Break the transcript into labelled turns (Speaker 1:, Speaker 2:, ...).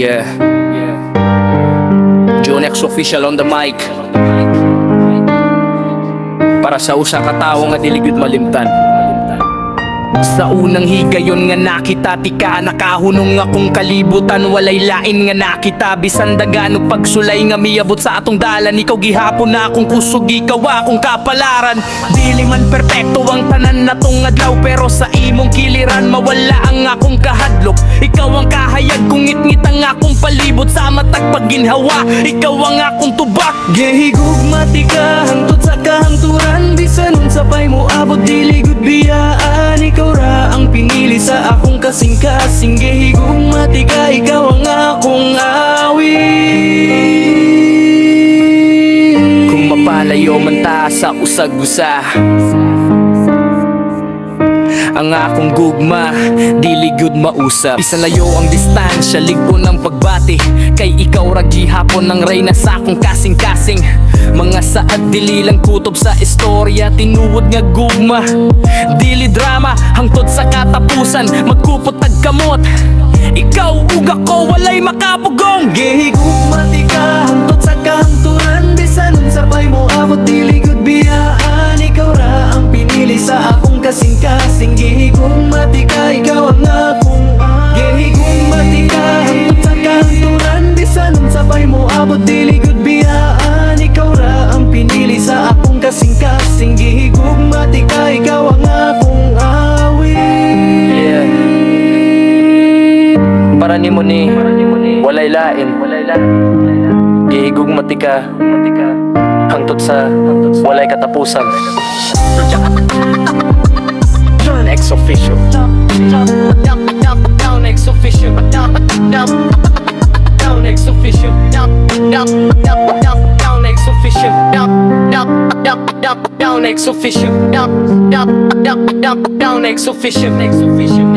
Speaker 1: Yeah. Jonex official on the mic. Para sa usa ka tawo nga dili gyud malimtan. Sa unang higayon nga nakita tika, nakahunong akong kalibutan, walay lain nga nakita. Bisan dagano pagsulay nga miabot sa atong dalan, ikaw gihapon na akong kusog, ikaw akong kapalaran. Dili man perpekto ang tanan na tong adlaw, pero sa imong kiliran mawala ang akong kahadlok. Ikaw ang kahayag kung ngit-ngit ang akong palibot, sa matag pagginhawa ikaw ang akong tubak.
Speaker 2: Gihigugma tika hangtod sa kahangturan, bisan unsa pay mo abot dili gud biyaan. Ikaw ra ang pinili sa akong kasing-kasing. Gihigugma tika, ikaw ang akong awit.
Speaker 1: Kung mapalayo man ta sa usag-usa, ang akong gugma, dili gyud mausap. Bisan layo ang distansya, ligpo ng pagbati, kay ikaw ra gihapon ang reyna sa akong kasing-kasing. Mga saad dili lang kutob sa istorya, tinuod nga gugma, dili drama, hangtod sa katapusan magkupot tagkamot. Ikaw ug ako walay makapugong.
Speaker 2: Gihigugma tika hangtod sa kahangturan, bisan unsa pay mo abot dili gud biyaan. Ikaw ra ang pinili sa akong kasing-kasing. Gihigugma tika, ikaw ang akong gihigugma tika hangtod sa kahangturan, bisan unsa pay mo abot dili gud biyaan. Ikaw ra ang pinili sa akong kasing-kasing. Gihigugma tika, ikaw ang akong awit.
Speaker 1: Para nimo ni walay lain, gihigugma tika hangtod sa walay katapusan. Jonex official. Jonex official. Jonex official. Jonex official. Jonex official. Jonex official.